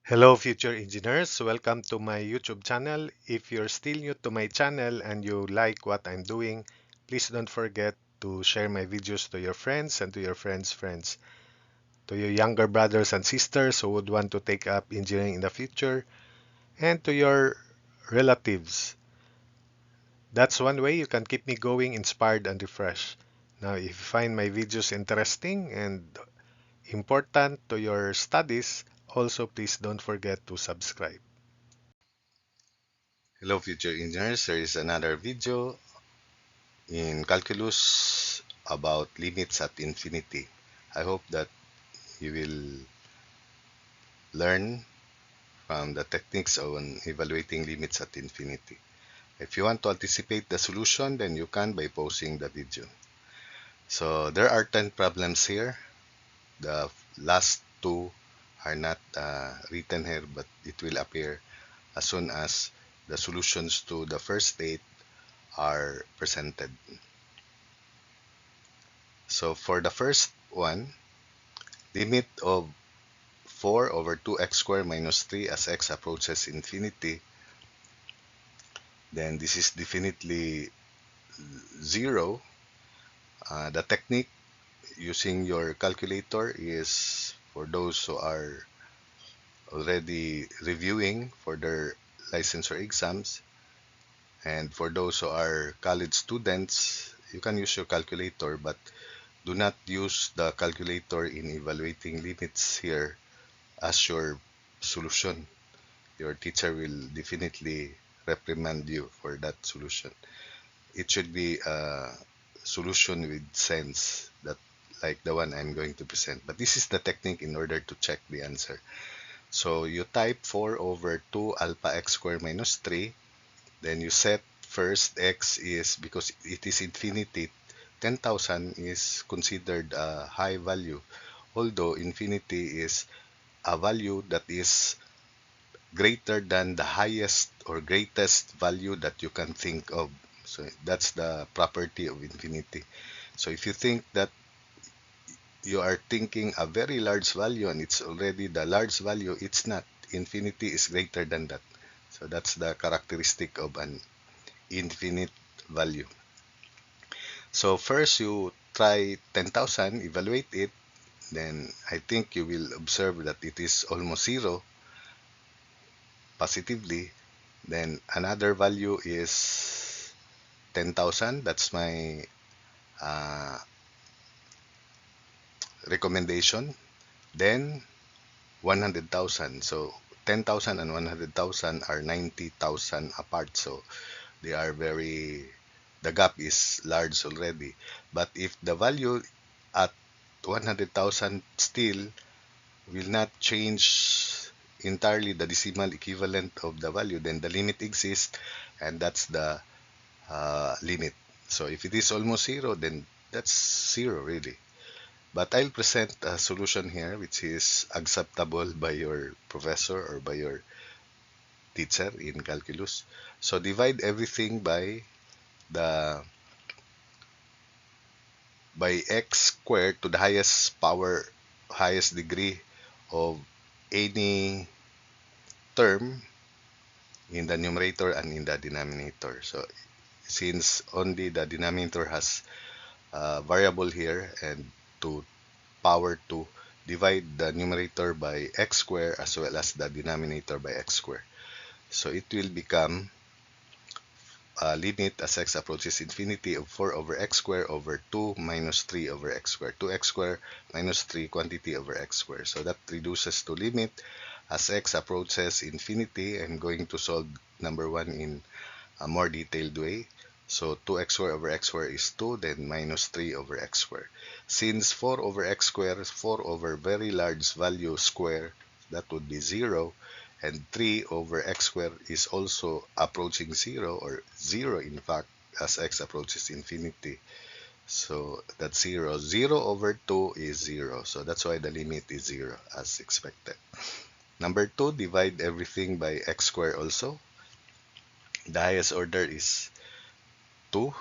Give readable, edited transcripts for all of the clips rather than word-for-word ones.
Hello, future engineers. Welcome to my YouTube channel. If you're still new to my channel and you like what I'm doing, please don't forget to share my videos to your friends and to your friends' friends, to your younger brothers and sisters who would want to take up engineering in the future, and to your relatives. That's one way you can keep me going, inspired, and refreshed. Now, if you find my videos interesting and important to your studies, also please don't forget to subscribe. Hello future engineers, there is another video in calculus about limits at infinity. I hope that you will learn from the techniques on evaluating limits at infinity. If you want to anticipate the solution, then you can by pausing the video. So there are 10 problems here. The last two are not written here, but it will appear as soon as the solutions to the first 8 are presented. So for the first one, limit of 4 over 2x squared minus 3 as x approaches infinity, then this is definitely 0. The technique using your calculator is for those who are already reviewing for their licensure exams, and for those who are college students, you can use your calculator, but do not use the calculator in evaluating limits here as your solution. Your teacher will definitely reprimand you for that solution. It should be a solution with sense, that like the one I'm going to present. But this is the technique in order to check the answer. So you type 4 over 2 alpha x squared minus 3. Then you set first x is, because it is infinity, 10,000 is considered a high value. Although infinity is a value that is greater than the highest or greatest value that you can think of. So that's the property of infinity. So if you think that you are thinking a very large value and it's already the large value, it's not. Infinity is greater than that. So that's the characteristic of an infinite value. So first you try 10,000, evaluate it, then I think you will observe that it is almost zero positively. Then another value is 10,000. That's my uh, recommendation. Then 100,000. So 10,000 and 100,000 are 90,000 apart. So they are the gap is large already. But if the value at 100,000 still will not change entirely the decimal equivalent of the value, then the limit exists, and that's the limit. So if it is almost zero, then that's zero really. But I'll present a solution here which is acceptable by your professor or by your teacher in calculus. So divide everything the by x squared to the highest power, highest degree of any term in the numerator and in the denominator. So since only the denominator has a variable here, and to power 2, divide the numerator by x squared as well as the denominator by x squared. So it will become a limit as x approaches infinity of 4 over x squared over 2 minus 3 over x squared. 2x squared minus 3 quantity over x squared. So that reduces to limit as x approaches infinity. I'm going to solve number 1 in a more detailed way. So 2x squared over x squared is 2, then minus 3 over x squared. Since 4 over x squared is 4 over very large value square, that would be 0. And 3 over x squared is also approaching 0, or 0 in fact, as x approaches infinity. So that's 0. 0 over 2 is 0. So that's why the limit is 0 as expected. Number 2, divide everything by x squared also. The highest order is 2.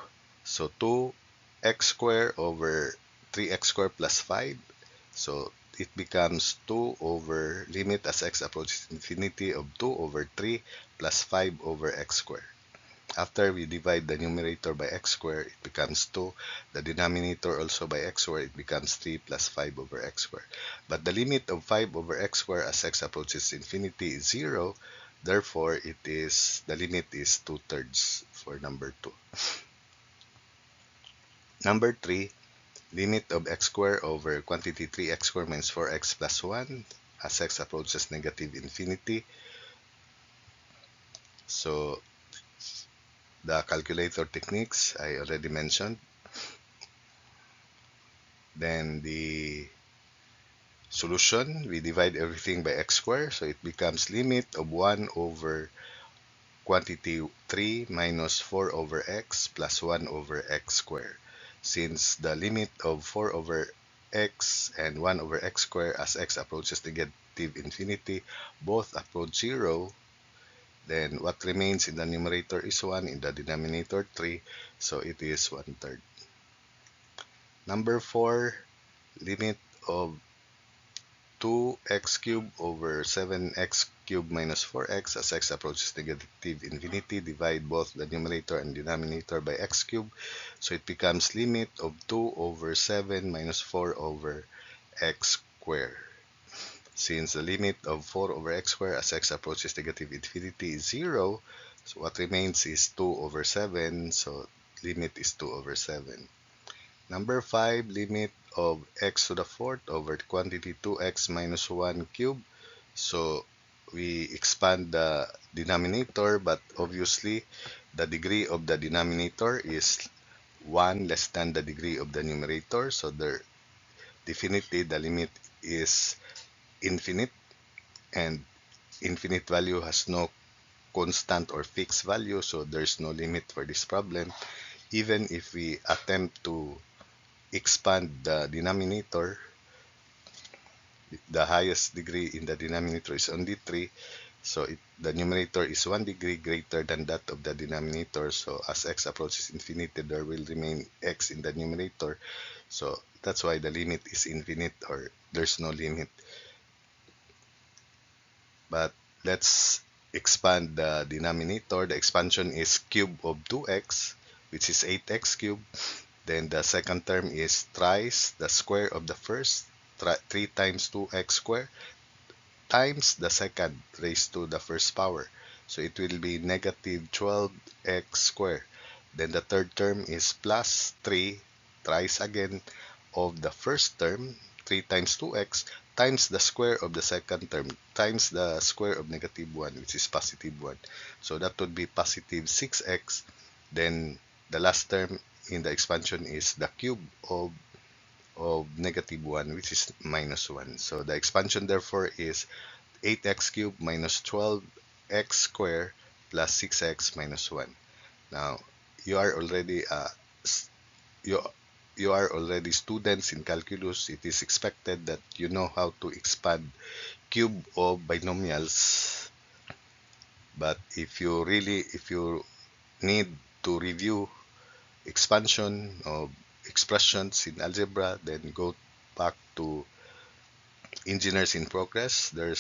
So 2x squared over 3x squared plus 5. So it becomes 2 over limit as x approaches infinity of 2 over 3 plus 5 over x squared. After we divide the numerator by x squared, it becomes 2. The denominator also by x squared, it becomes 3 plus 5 over x squared. But the limit of 5 over x squared as x approaches infinity is 0. Therefore, the limit is 2/3 for number 2. Number 3, limit of x squared over quantity 3x squared minus 4x plus 1 as x approaches negative infinity. So the calculator techniques I already mentioned. Then the solution, we divide everything by x squared, so it becomes limit of 1 over quantity 3 minus 4 over x plus 1 over x squared. Since the limit of 4 over x and 1 over x squared as x approaches negative infinity both approach 0, then what remains in the numerator is 1, in the denominator 3, so it is 1/3. Number 4, limit of 2x cubed over 7x cubed minus 4x as x approaches negative infinity. Divide both the numerator and denominator by x cubed. So it becomes limit of 2 over 7 minus 4 over x squared. Since the limit of 4 over x squared as x approaches negative infinity is 0, so what remains is 2 over 7, so limit is 2 over 7. Number 5, limit of x to the fourth over quantity 2x minus 1 cube. So we expand the denominator, but obviously the degree of the denominator is 1 less than the degree of the numerator. So there, definitely the limit is infinite, and infinite value has no constant or fixed value, so there's no limit for this problem. Even if we attempt to expand the denominator, the highest degree in the denominator is only 3, so the numerator is 1 degree greater than that of the denominator. So as x approaches infinity, there will remain x in the numerator, so that's why the limit is infinite, or there's no limit. But let's expand the denominator. The expansion is cube of 2x, which is 8x cubed. Then the second term is thrice the square of the first, 3 times 2x squared, times the second raised to the first power. So it will be negative 12x squared. Then the third term is plus 3 thrice again of the first term, 3 times 2x, times the square of the second term, times the square of negative 1, which is positive 1. So that would be positive 6x. Then the last term in the expansion is the cube of negative 1, which is minus 1. So the expansion therefore is 8x cubed minus 12x squared plus 6x minus 1. Now, you are already you you are already students in calculus. It is expected that you know how to expand cube of binomials. But if you need to review expansion of expressions in algebra, then go back to Engineers in Progress. There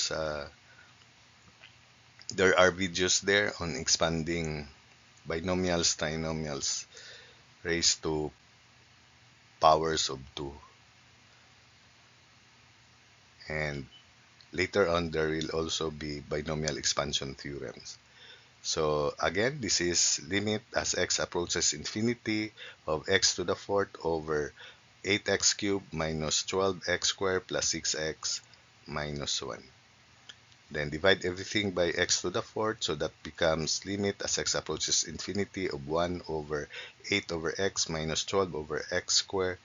are videos there on expanding binomials, trinomials raised to powers of 2. And later on, there will also be binomial expansion theorems. So again, this is limit as x approaches infinity of x to the fourth over 8x cubed minus 12x squared plus 6x minus 1. Then divide everything by x to the fourth, so that becomes limit as x approaches infinity of 1 over 8 over x minus 12 over x squared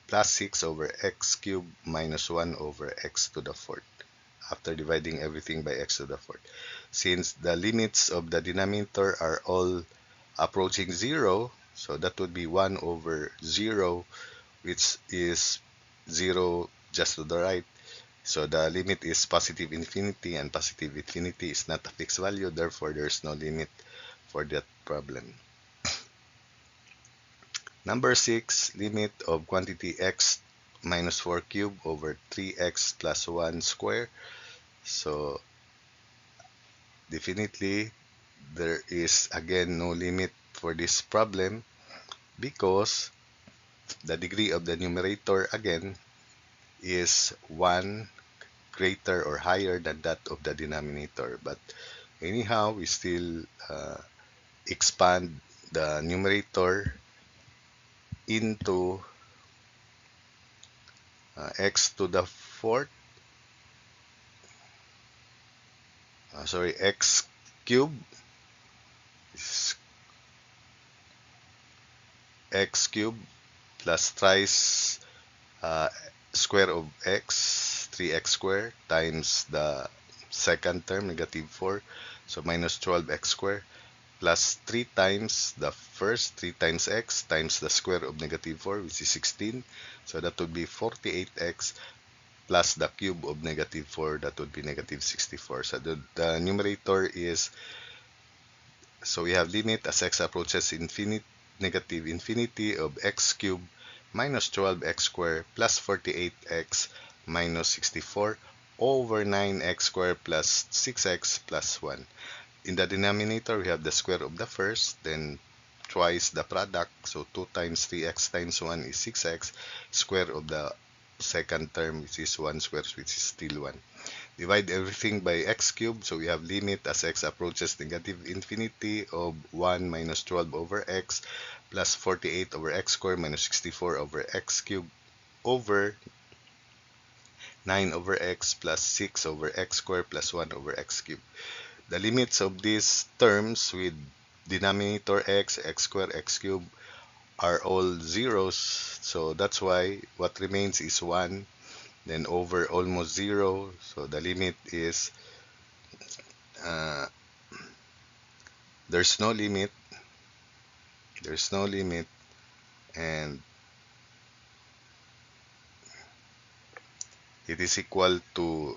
plus 6 over x cubed minus 1 over x to the fourth, after dividing everything by x to the fourth. Since the limits of the denominator are all approaching 0, so that would be 1 over 0, which is 0 just to the right. So the limit is positive infinity, and positive infinity is not a fixed value, therefore there's no limit for that problem. Number 6, limit of quantity x minus 4 cube over 3x plus 1 square. So definitely there is again no limit for this problem because the degree of the numerator again is 1 greater or higher than that of the denominator. But anyhow, we still expand the numerator into x to the fourth, x cube is x cube plus thrice uh, square of x, 3x squared times the second term, negative 4, so minus 12x squared, plus 3 times the first, 3 times x times the square of negative 4, which is 16, so that would be 48x plus the cube of negative 4, that would be negative 64. So the numerator is, so we have limit as x approaches infinity, negative infinity of x cubed minus 12x squared plus 48x minus 64 over 9x squared plus 6x plus 1. In the denominator, we have the square of the first, then twice the product, so 2 times 3x times 1 is 6x, square of the second term, which is 1 square, which is still 1. Divide everything by x cubed, so we have limit as x approaches negative infinity of 1 minus 12 over x plus 48 over x squared minus 64 over x cubed over 9 over x plus 6 over x squared plus 1 over x cubed. The limits of these terms with denominator x, x squared, x cubed are all zeros, so that's why what remains is 1, then over almost 0, so the limit is there's no limit, and it is equal to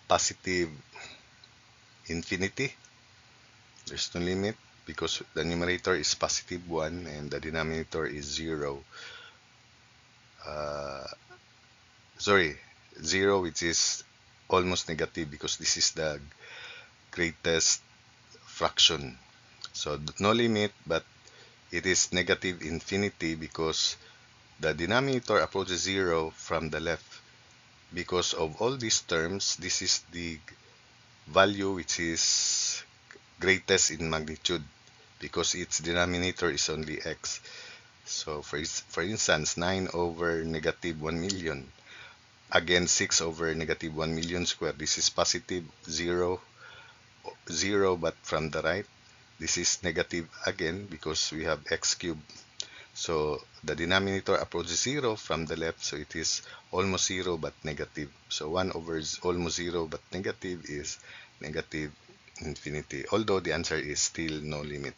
positive infinity. There's no limit because the numerator is positive 1 and the denominator is 0. Sorry, 0, which is almost negative because this is the greatest fraction. So no limit, but it is negative infinity because the denominator approaches 0 from the left. Because of all these terms, this is the value which is greatest in magnitude because its denominator is only x. So for instance, 9 over negative 1 million. Again, 6 over negative 1 million squared. This is positive 0, 0, but from the right. This is negative again because we have x cubed. So the denominator approaches 0 from the left, so it is almost 0 but negative. So 1 over almost 0 but negative is negative infinity, although the answer is still no limit.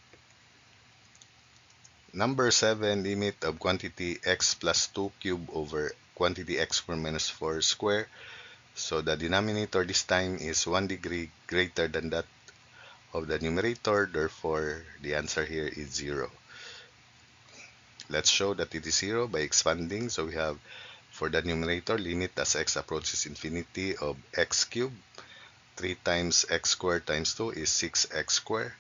Number 7, limit of quantity x plus 2 cube over quantity x squared minus 4 square. So the denominator this time is 1 degree greater than that of the numerator, therefore the answer here is 0. Let's show that it is 0 by expanding. So we have for the numerator limit as x approaches infinity of x cubed. 3 times x squared times 2 is 6x squared.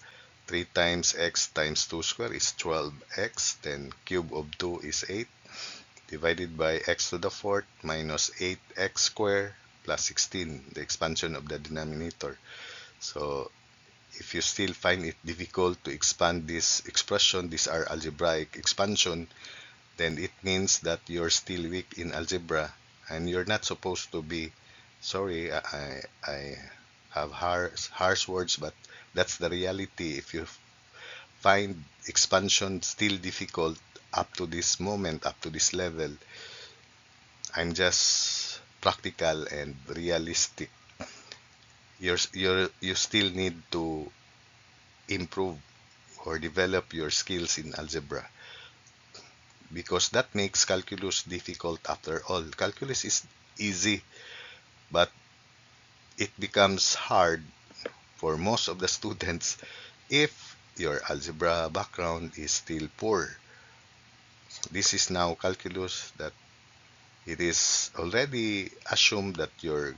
3 times x times 2 squared is 12x. Then cube of 2 is 8. Divided by x to the fourth minus 8x squared plus 16, the expansion of the denominator. So if you still find it difficult to expand this expression, these are algebraic expansion, then it means that you're still weak in algebra and you're not supposed to be. Sorry, I have harsh words, but that's the reality. If you find expansion still difficult up to this moment, up to this level, I'm just practical and realistic. You still need to improve or develop your skills in algebra because that makes calculus difficult after all. Calculus is easy, but it becomes hard for most of the students if your algebra background is still poor. This is now calculus that it is already assumed that you're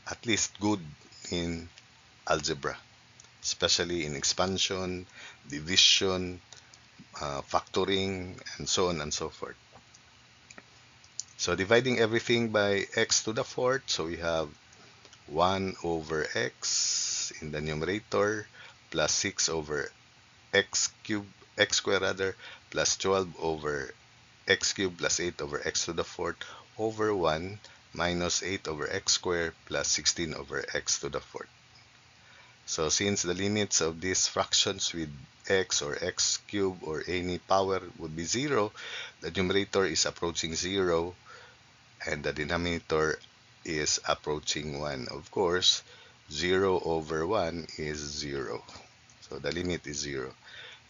at least good in algebra, especially in expansion, division, factoring, and so on and so forth. So dividing everything by x to the fourth, so we have 1 over x in the numerator plus 6 over x squared rather, plus 12 over x cubed plus 8 over x to the fourth over 1 minus 8 over x squared plus 16 over x to the fourth. So since the limits of these fractions with x or x cubed or any power would be 0, the numerator is approaching 0 and the denominator is approaching 1. Of course, 0 over 1 is 0. So the limit is 0.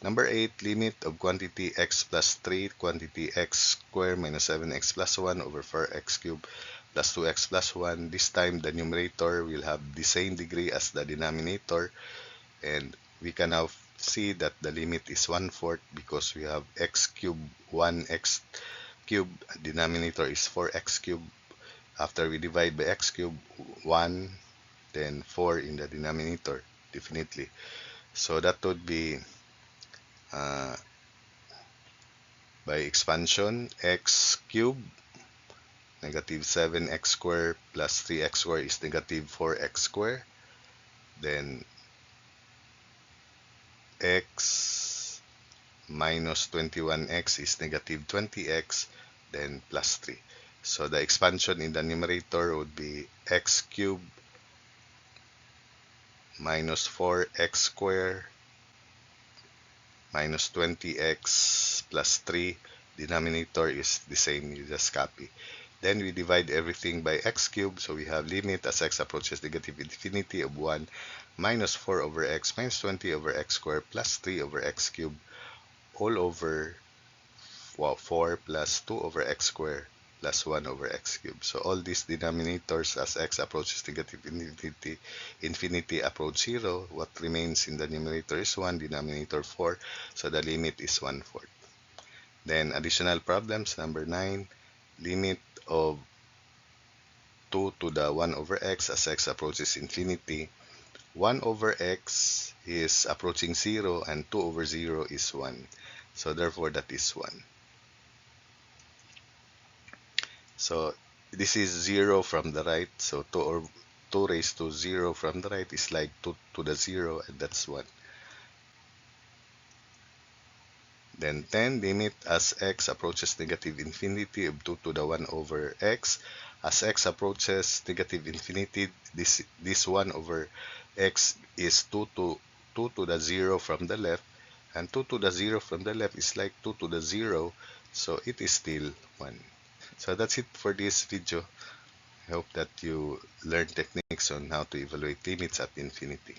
Number 8, limit of quantity x plus 3, quantity x squared minus 7x plus 1 over 4x cubed plus 2x plus 1. This time the numerator will have the same degree as the denominator, and we can now see that the limit is 1/4 because we have x cubed 1x cubed, denominator is 4x cubed. After we divide by x cubed, 1, then 4 in the denominator, definitely. So that would be by expansion, x cubed negative 7x squared plus 3x squared is negative 4x squared. Then x minus 21x is negative 20x, then plus 3. So the expansion in the numerator would be x cubed minus 4x squared minus 20x plus 3. Denominator is the same, you just copy. Then we divide everything by x cubed, so we have limit as x approaches negative infinity of 1 minus 4 over x minus 20 over x squared plus 3 over x cubed all over 4 plus 2 over x squared plus 1 over x cubed. So all these denominators as x approaches negative infinity approach 0. What remains in the numerator is 1, denominator 4, so the limit is 1/4. Then additional problems, number 9, limit of 2 to the 1 over x as x approaches infinity. 1 over x is approaching 0 and 2 over 0 is 1. So therefore that is 1. So this is 0 from the right. So 2 raised to 0 from the right is like 2 to the 0, and that's 1. Then 10, limit as x approaches negative infinity of 2 to the 1 over x. As x approaches negative infinity, this 1 over x is 2 to the 0 from the left, and 2 to the 0 from the left is like 2 to the 0, so it is still 1. So that's it for this video. I hope that you learned techniques on how to evaluate limits at infinity.